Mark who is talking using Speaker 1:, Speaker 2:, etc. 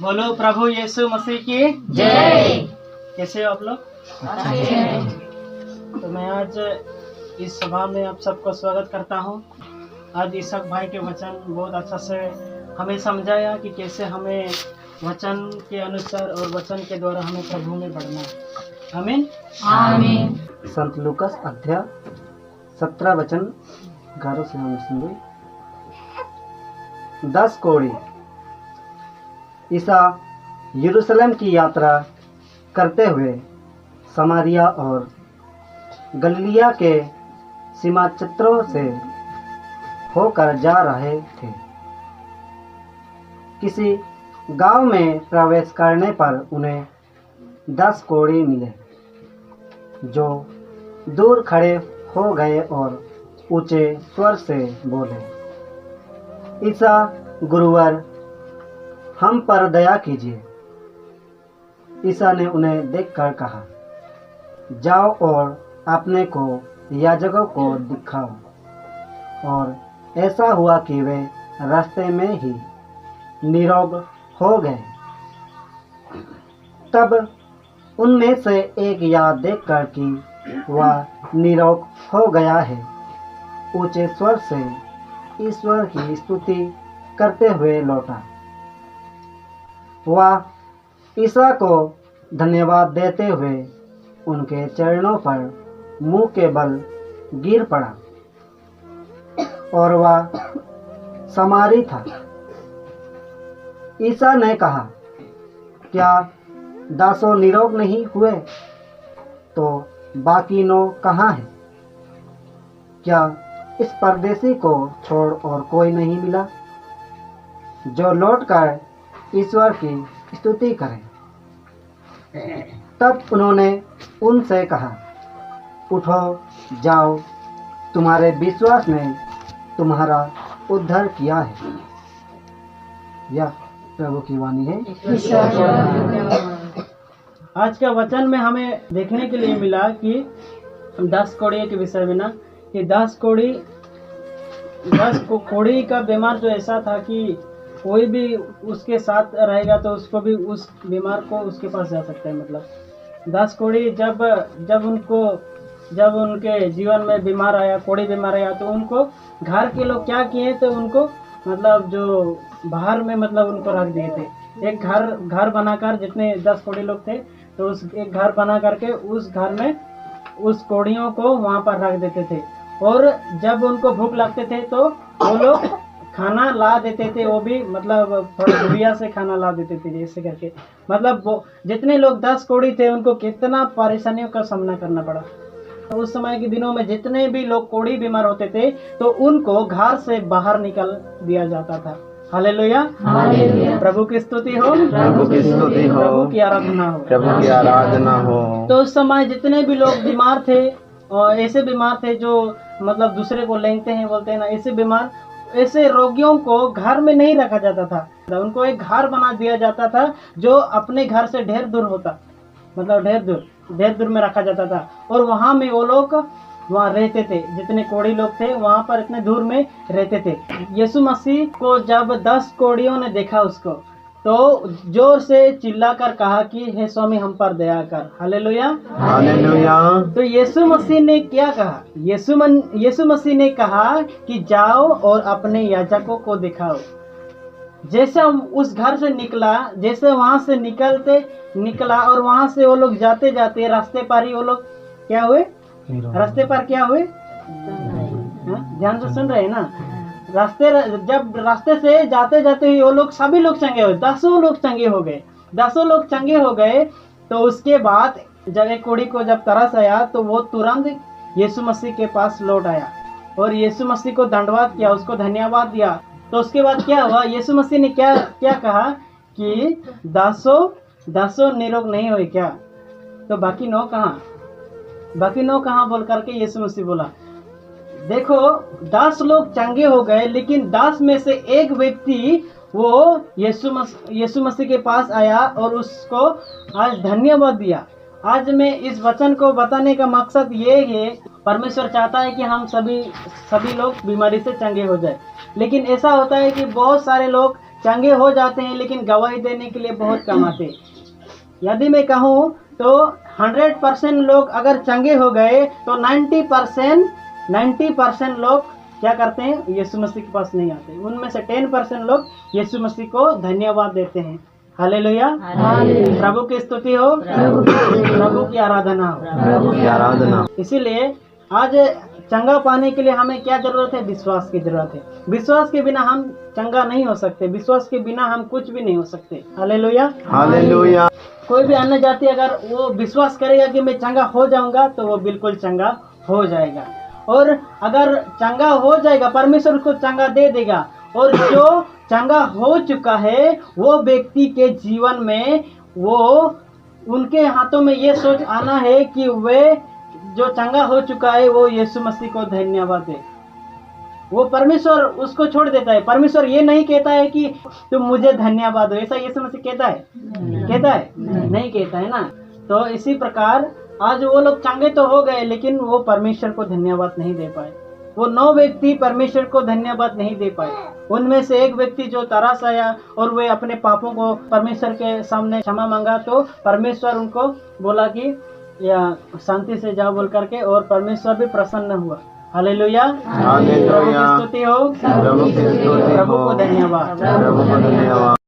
Speaker 1: बोलो प्रभु यीशु मसीह की
Speaker 2: जय।
Speaker 1: कैसे हो आप लोग? तो मैं आज इस सभा में आप सबको स्वागत करता हूँ। आज इसक भाई के वचन बहुत अच्छा से हमें समझाया कि कैसे हमें वचन के अनुसार और वचन के द्वारा हमें प्रभु में बढ़ना है। आमीन
Speaker 2: आमीन।
Speaker 3: संत लूकास अध्याय 17 वचन 11 से हम सुनेंगे। 10 कोढ़ी। ईसा यरूशलेम की यात्रा करते हुए समारिया और गलीलिया के सीमा क्षेत्रों से होकर जा रहे थे। किसी गांव में प्रवेश करने पर उन्हें 10 कोढ़ी मिले, जो दूर खड़े हो गए और ऊंचे स्वर से बोले, ईसा गुरुवर, हम पर दया कीजिए। ईसा ने उन्हें देखकर कहा, जाओ और अपने को याजकों को दिखाओ। और ऐसा हुआ कि वे रास्ते में ही निरोग हो गए। तब उनमें से एक यह देखकर कि वह निरोग हो गया है, ऊंचे स्वर से ईश्वर की स्तुति करते हुए लौटा। वह ईसा को धन्यवाद देते हुए उनके चरणों पर मुंह के बल गिर पड़ा, और वह समारी था। ईसा ने कहा, क्या 10 निरोग नहीं हुए? तो बाकी 9 कहाँ हैं? क्या इस परदेसी को छोड़ और कोई नहीं मिला, जो लौटकर ईश्वर की स्तुति करें? तब उन्होंने उनसे कहा, उठो, जाओ, तुम्हारे विश्वास ने तुम्हारा उद्धार किया है। यह प्रभु की वाणी है।
Speaker 1: आज का वचन में हमें देखने के लिए मिला कि 10 कोढ़ी के विषय में ना, कि 10 कोढ़ी का बीमार जो ऐसा था कि कोई भी उसके साथ रहेगा तो उसको भी, उस बीमार को उसके पास जा सकता है। मतलब 10 कोढ़ी जब उनके जीवन में बीमार आया, कोढ़ी बीमार आया, तो उनको घर के लोग क्या किए, तो उनको मतलब जो बाहर में मतलब उनको रख दिए थे। एक घर बनाकर, जितने 10 कोढ़ी लोग थे तो उस एक घर बना करके उस घर में उस कोढ़ियों को वहाँ पर रख देते थे। और जब उनको भूख लगते थे तो वो लोग खाना ला देते थे, वो भी मतलब थोड़ा दुनिया से खाना ला देते थे जैसे करके। मतलब वो जितने लोग 10 कोढ़ी थे उनको कितना परेशानियों का सामना करना पड़ा। तो उस समय के दिनों में जितने भी लोग कोढ़ी बीमार होते थे तो उनको घर से बाहर निकल दिया जाता था। Hallelujah,
Speaker 2: hallelujah.
Speaker 1: प्रभु की स्तुति हो,
Speaker 3: प्रभु की स्तुति हो,
Speaker 1: प्रभु की आराधना हो,
Speaker 3: प्रभु की आराधना हो।
Speaker 1: तो उस समय जितने भी लोग बीमार थे, और ऐसे बीमार थे जो मतलब दूसरे को लेंगते हैं, बोलते हैं ना, ऐसे बीमार, ऐसे रोगियों को घर में नहीं रखा जाता था। उनको एक घर बना दिया जाता था जो अपने घर से ढेर दूर होता, मतलब ढेर दूर में रखा जाता था। और वहाँ में वो लोग वहाँ रहते थे, जितने कोढ़ी लोग थे वहाँ पर इतने दूर में रहते थे। यीशु मसीह को जब 10 कोढ़ियों ने देखा उसको, तो जोर से चिल्लाकर कहा कि हे स्वामी, हम पर दया कर। Hallelujah,
Speaker 3: hallelujah.
Speaker 1: तो यीशु मसीह ने क्या कहा? यीशु मसीह ने कहा कि जाओ और अपने याजकों को दिखाओ। जैसे उस घर से निकला, जैसे वहां से निकला और वहां से वो लोग जाते जाते रास्ते पर ही वो लोग क्या हुए? रास्ते पर क्या हुए? ध्यान से सुन रहे हैं ना? जब रास्ते से जाते जाते ही वो लोग, सभी लोग चंगे हुए, 10 लोग चंगे हो गए। 10 लोग चंगे हो गए। तो उसके बाद जब एक कोढ़ी को जब तरस आया तो वो तुरंत यीशु मसीह के पास लौट आया और यीशु मसीह को धन्यवाद किया, उसको धन्यवाद दिया। तो उसके बाद क्या हुआ? यीशु मसीह ने क्या कहा कि 10 निरोग नहीं हुए क्या? तो बाकी 9 कहाँ बोल करके यीशु मसीह बोला, देखो 10 लोग चंगे हो गए, लेकिन 10 में से एक व्यक्ति वो यीशु मसीह के पास आया और उसको आज धन्यवाद दिया। आज मैं इस वचन को बताने का मकसद ये है, परमेश्वर चाहता है कि हम सभी लोग बीमारी से चंगे हो जाए। लेकिन ऐसा होता है कि बहुत सारे लोग चंगे हो जाते हैं लेकिन गवाही देने के लिए बहुत कम आते हैं। यदि मैं कहूँ तो 100% लोग अगर चंगे हो गए तो 90% लोग क्या करते हैं, यीशु मसीह के पास नहीं आते। उनमें से 10% लोग यीशु मसीह को धन्यवाद देते हैं। हालेलुया, प्रभु की स्तुति हो, प्रभु की आराधना हो,
Speaker 4: प्रभु की आराधना।
Speaker 1: इसीलिए आज चंगा पाने के लिए हमें क्या जरूरत है? विश्वास की जरूरत है। विश्वास के बिना हम चंगा नहीं हो सकते, विश्वास के बिना हम कुछ भी नहीं हो सकते। Hallelujah,
Speaker 4: hallelujah.
Speaker 1: कोई भी अन्य जाति अगर वो विश्वास करेगा कि मैं चंगा हो जाऊंगा तो वो बिल्कुल चंगा हो जाएगा। और अगर चंगा हो जाएगा, परमेश्वर उसको चंगा दे देगा। और जो चंगा हो चुका है वो व्यक्ति के जीवन में वो उनके हाथों में ये सोच आना है कि वे जो चंगा हो चुका है वो यीशु मसीह को धन्यवाद दे। वो परमेश्वर उसको छोड़ देता है। परमेश्वर ये नहीं कहता है कि तुम मुझे धन्यवाद दो, ऐसा यीशु मसीह कहता है? कहता है? नहीं कहता है ना। तो इसी प्रकार आज वो लोग चंगे तो हो गए लेकिन वो परमेश्वर को धन्यवाद नहीं दे पाए। वो 9 व्यक्ति परमेश्वर को धन्यवाद नहीं दे पाए। उनमें से एक व्यक्ति जो तरस आया और वे अपने पापों को परमेश्वर के सामने क्षमा मांगा तो परमेश्वर उनको बोला कि या शांति से जाओ बोल करके, और परमेश्वर भी प्रसन्न हुआ। हालेलुया, प्रभु की स्तुति हो,
Speaker 4: प्रभु की स्तुति हो,
Speaker 1: प्रभु को धन्यवाद।
Speaker 4: प्रभु को धन्यवाद।